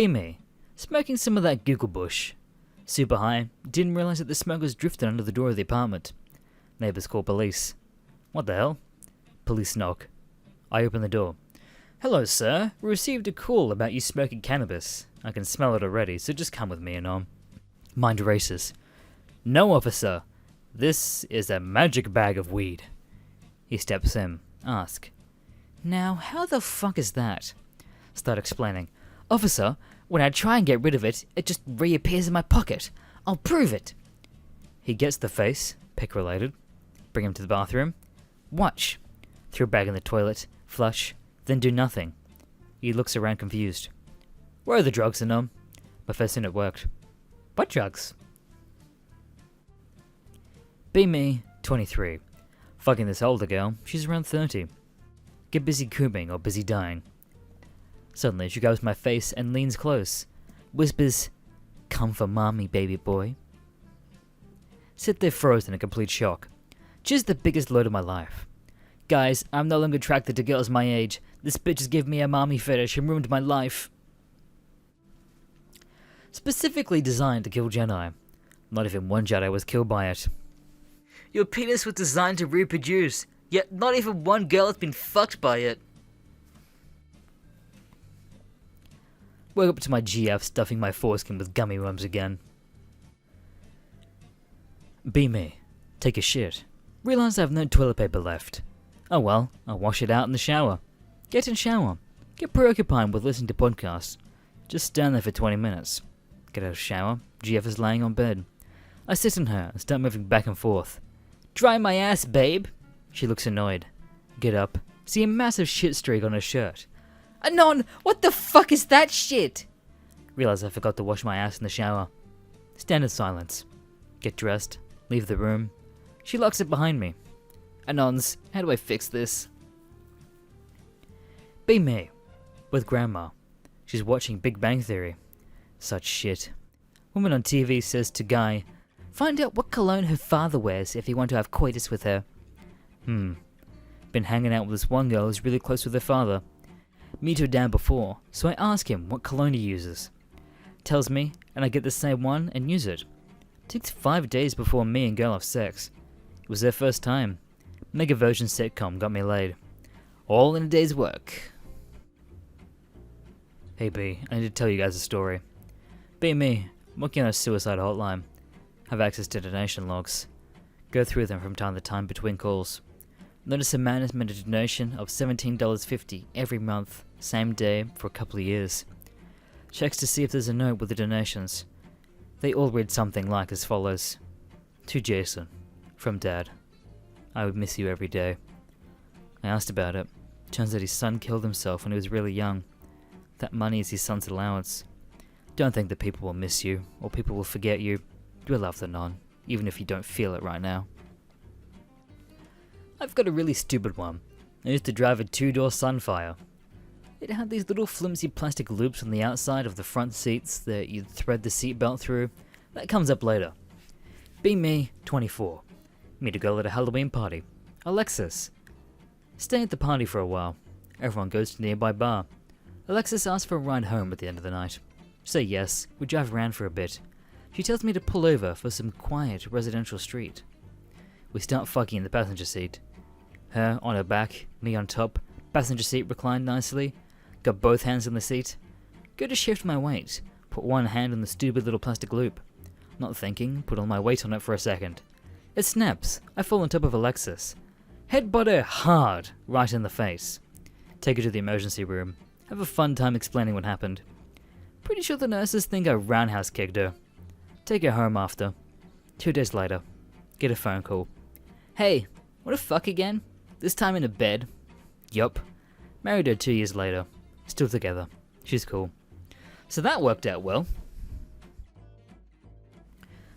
Be me, smoking some of that Google bush. Super high, didn't realize that the smoke was drifting under the door of the apartment. Neighbors call police. What the hell? Police knock. I open the door. Hello, sir. We received a call about you smoking cannabis. I can smell it already, so just come with me and Mind races. No, officer. This is a magic bag of weed. He steps in. Ask. Now, how the fuck is that? Start explaining. Officer, when I try and get rid of it, it just reappears in my pocket. I'll prove it. He gets the face, pick related. Bring him to the bathroom. Watch. Throw bag in the toilet, flush, then do nothing. He looks around confused. Where are the drugs, Anom? My first unit worked. What drugs? Be me, 23. Fucking this older girl, she's around 30. Get busy cooming or busy dying. Suddenly she grabs my face and leans close. Whispers, come for mommy, baby boy. Sit there frozen in complete shock. Just the biggest load of my life. Guys, I'm no longer attracted to girls my age. This bitch has given me a mommy fetish and ruined my life. Specifically designed to kill Jedi. Not even one Jedi was killed by it. Your penis was designed to reproduce, yet not even one girl has been fucked by it. Woke up to my GF stuffing my foreskin with gummy worms again. Be me. Take a shit. Realize I have no toilet paper left. Oh well, I'll wash it out in the shower. Get in shower. Get preoccupied with listening to podcasts. Just stand there for 20 minutes. Get out of shower. GF is laying on bed. I sit on her and start moving back and forth. Dry my ass, babe. She looks annoyed. Get up. See a massive shit streak on her shirt. Anon, what the fuck is that shit? Realize I forgot to wash my ass in the shower. Stand in silence. Get dressed. Leave the room. She locks it behind me. Anons, how do I fix this? Be me. With grandma. She's watching Big Bang Theory. Such shit. Woman on TV says to guy, find out what cologne her father wears if you want to have coitus with her. Been hanging out with this one girl who's really close with her father. Meet her down before, so I ask him what cologne he uses. Tells me, and I get the same one and use it. Takes 5 days before me and girl have sex. It was their first time. Mega version sitcom got me laid. All in a day's work. Hey B, I need to tell you guys a story. Be me, I'm working on a suicide hotline. Have access to donation logs. Go through them from time to time between calls. Notice a man has made a donation of $17.50 every month, same day, for a couple of years. Checks to see if there's a note with the donations. They all read something like as follows. To Jason, from Dad. I would miss you every day. I asked about it. Turns out his son killed himself when he was really young. That money is his son's allowance. Don't think that people will miss you, or people will forget you. You're loved and on, even if you don't feel it right now. I've got a really stupid one. I used to drive a 2-door Sunfire. It had these little flimsy plastic loops on the outside of the front seats that you'd thread the seatbelt through. That comes up later. Be me, 24. Meet a girl at a Halloween party. Alexis. Stay at the party for a while. Everyone goes to a nearby bar. Alexis asks for a ride home at the end of the night. Say yes, we drive around for a bit. She tells me to pull over for some quiet residential street. We start fucking in the passenger seat. Her on her back, me on top, passenger seat reclined nicely, got both hands on the seat. Go to shift my weight, put one hand on the stupid little plastic loop. Not thinking, put all my weight on it for a second. It snaps, I fall on top of Alexis. Headbutt her hard, right in the face. Take her to the emergency room. Have a fun time explaining what happened. Pretty sure the nurses think I roundhouse kicked her. Take her home after. 2 days later. Get a phone call. Hey, wanna fuck again? This time in a bed. Yup. Married her 2 years later. Still together. She's cool. So that worked out well.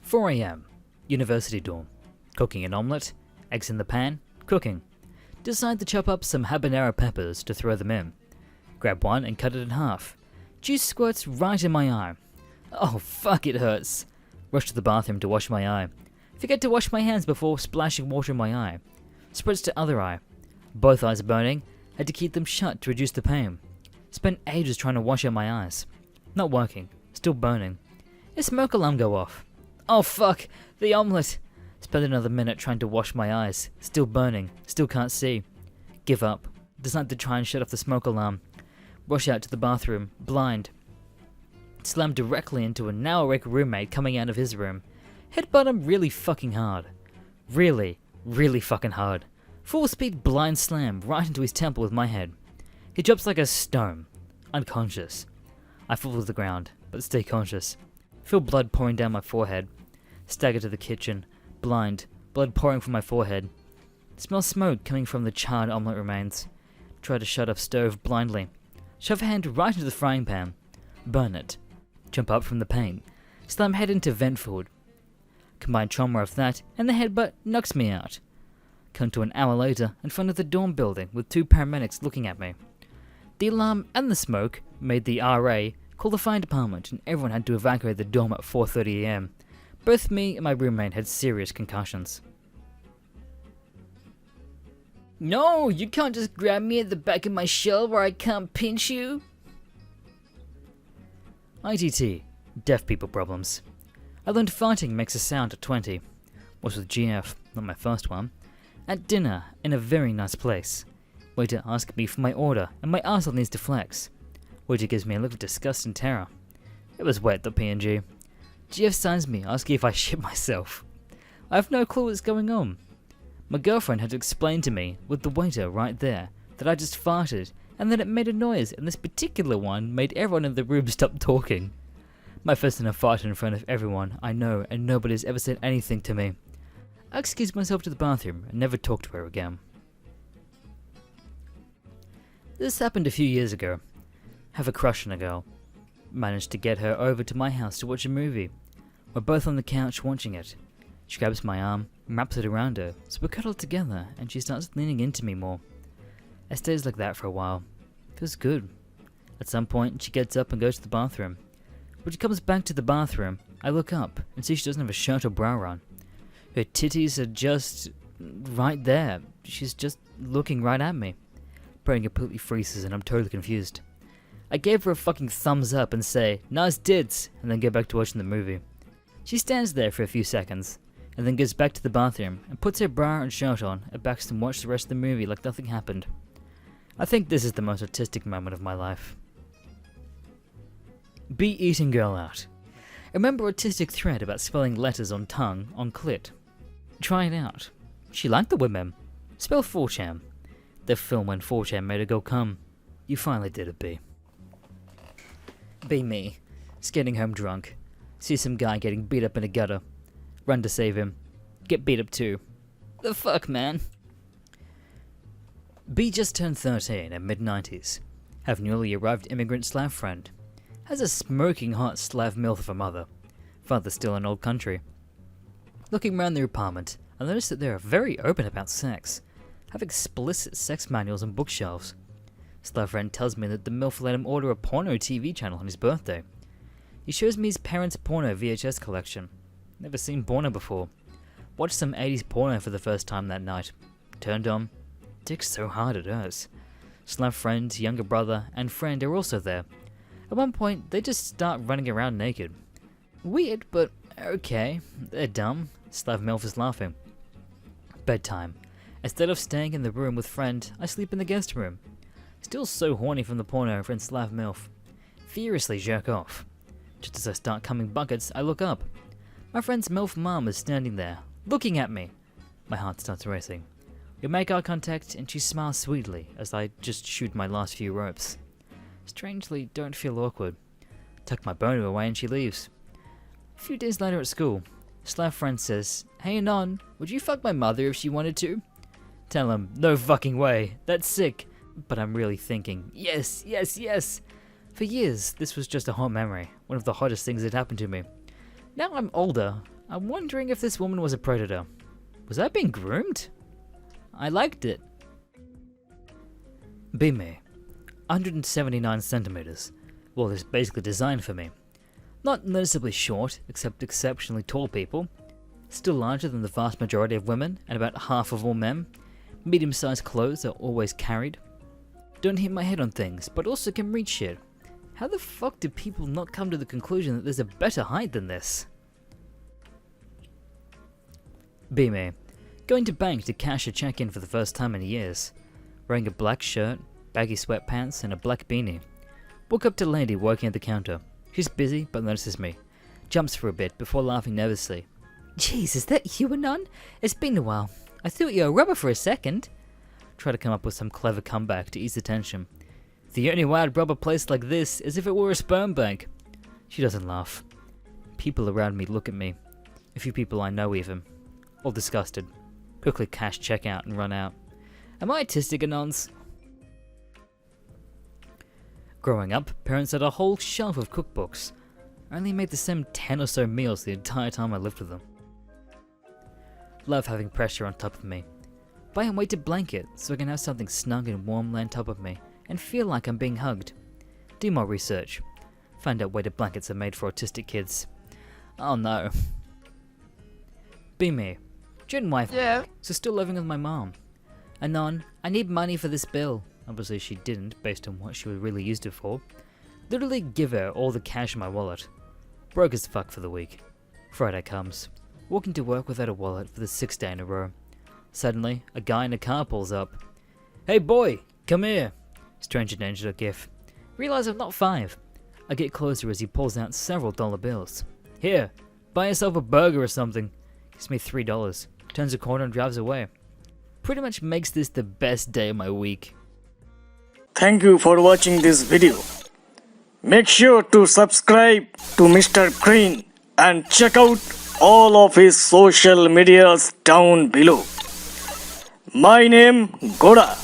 4 AM. University dorm. Cooking an omelette. Eggs in the pan. Cooking. Decide to chop up some habanero peppers to throw them in. Grab one and cut it in half. Juice squirts right in my eye. Oh fuck, it hurts. Rush to the bathroom to wash my eye. Forget to wash my hands before splashing water in my eye. Spritz to other eye. Both eyes burning. Had to keep them shut to reduce the pain. Spent ages trying to wash out my eyes. Not working. Still burning. His smoke alarm go off. Oh fuck! The omelette! Spend another minute trying to wash my eyes. Still burning. Still can't see. Give up. Decide to try and shut off the smoke alarm. Rush out to the bathroom. Blind. Slam directly into a now awake roommate coming out of his room. Headbutt him really fucking hard. Really, really fucking hard. Full speed blind slam right into his temple with my head. He drops like a stone. Unconscious. I fall to the ground, but stay conscious. Feel blood pouring down my forehead. Stagger to the kitchen. Blind. Blood pouring from my forehead. Smell smoke coming from the charred omelette remains. Try to shut off stove blindly. Shove a hand right into the frying pan. Burn it. Jump up from the pain. Slam head into vent food. Combine trauma of that and the headbutt knocks me out. Come to an hour later in front of the dorm building with 2 paramedics looking at me. The alarm and the smoke made the RA call the fire department and everyone had to evacuate the dorm at 4:30 AM. Both me and my roommate had serious concussions. No, you can't just grab me at the back of my shell where I can't pinch you. ITT, deaf people problems. I learned fighting makes a sound at 20. Was with GF, not my first one. At dinner, in a very nice place. Waiter asked me for my order, and my arsehole needs to flex. Waiter gives me a look of disgust and terror. It was wet.png. GF signs me, asking if I shit myself. I have no clue what's going on. My girlfriend had to explain to me, with the waiter right there, that I just farted, and that it made a noise, and this particular one made everyone in the room stop talking. My first in a fight in front of everyone I know, and nobody's ever said anything to me. I excused myself to the bathroom and never talked to her again. This happened a few years ago. Have a crush on a girl. Managed to get her over to my house to watch a movie. We're both on the couch watching it. She grabs my arm and wraps it around her, so we cuddle together and she starts leaning into me more. It stays like that for a while. Feels good. At some point, she gets up and goes to the bathroom. When she comes back to the bathroom, I look up and see she doesn't have a shirt or bra on. Her titties are just right there. She's just looking right at me. Brain completely freezes and I'm totally confused. I gave her a fucking thumbs up and say, "Nice dits," and then go back to watching the movie. She stands there for a few seconds, and then goes back to the bathroom and puts her bra and shirt on and backs to watch the rest of the movie like nothing happened. I think this is the most autistic moment of my life. Be eating girl out. Remember autistic thread about spelling letters on tongue on clit? Try it out. She liked the women. Spell 4chan. The film when 4chan made a girl come. You finally did it, B. Be me. Skating home drunk. See some guy getting beat up in a gutter. Run to save him. Get beat up too. The fuck, man? B just turned 13 in mid-90s. Have newly arrived immigrant Slav friend. Has a smoking hot Slav MILF of a mother. Father still in old country. Looking around their apartment, I noticed that they are very open about sex. Have explicit sex manuals on bookshelves. Slav friend tells me that the MILF let him order a porno TV channel on his birthday. He shows me his parents' porno VHS collection. Never seen porno before. Watched some 80s porno for the first time that night. Turned on. Dick so hard it hurts. Slav friend, younger brother, and friend are also there. At one point, they just start running around naked. Weird, but okay. They're dumb. Slav MILF is laughing. Bedtime. Instead of staying in the room with friend, I sleep in the guest room. Still so horny from the porno from Slav MILF. Furiously jerk off. Just as I start coming buckets, I look up. My friend's MILF mom is standing there, looking at me. My heart starts racing. We make eye contact and she smiles sweetly as I just shoot my last few ropes. Strangely, don't feel awkward. Tuck my boner away and she leaves. A few days later at school, Slav friend says, "Hey Anon, would you fuck my mother if she wanted to?" Tell him, "No fucking way, that's sick." But I'm really thinking, yes, yes, yes. For years, this was just a hot memory, one of the hottest things that happened to me. Now I'm older, I'm wondering if this woman was a predator. Was I being groomed? I liked it. Be me. 179 centimeters. Well, it's basically designed for me. Not noticeably short, except exceptionally tall people. Still larger than the vast majority of women, and about half of all men. Medium-sized clothes are always carried. Don't hit my head on things, but also can reach shit. How the fuck do people not come to the conclusion that there's a better height than this? Be me. Going to bank to cash a check in for the first time in years. Wearing a black shirt, baggy sweatpants, and a black beanie. Walk up to lady working at the counter. She's busy but notices me. Jumps for a bit before laughing nervously. Jeez, is that you, Anon? It's been a while. I thought you were a rubber for a second. Try to come up with some clever comeback to ease the tension. The only way I'd rob a place like this is if it were a sperm bank. She doesn't laugh. People around me look at me. A few people I know even. All disgusted. Quickly cash check out and run out. Am I autistic, Anons? Growing up, parents had a whole shelf of cookbooks. I only made the same 10 or so meals the entire time I lived with them. Love having pressure on top of me. Buy a weighted blanket so I can have something snug and warm lay on top of me and feel like I'm being hugged. Do more research. Find out weighted blankets are made for autistic kids. Oh no. Be me. Jen wife. Yeah. So still living with my mom. Anon, I need money for this bill. Obviously she didn't, based on what she would really used it for. Literally give her all the cash in my wallet. Broke as fuck for the week. Friday comes. Walking to work without a wallet for the 6th day in a row. Suddenly, a guy in a car pulls up. Hey boy, come here. Stranger danger gif. Realize I'm not 5. I get closer as he pulls out several dollar bills. Here, buy yourself a burger or something. Gives me $3. Turns a corner and drives away. Pretty much makes this the best day of my week. Thank you for watching this video. Make sure to subscribe to Mr. Green and check out all of his social medias down below. My name Goda.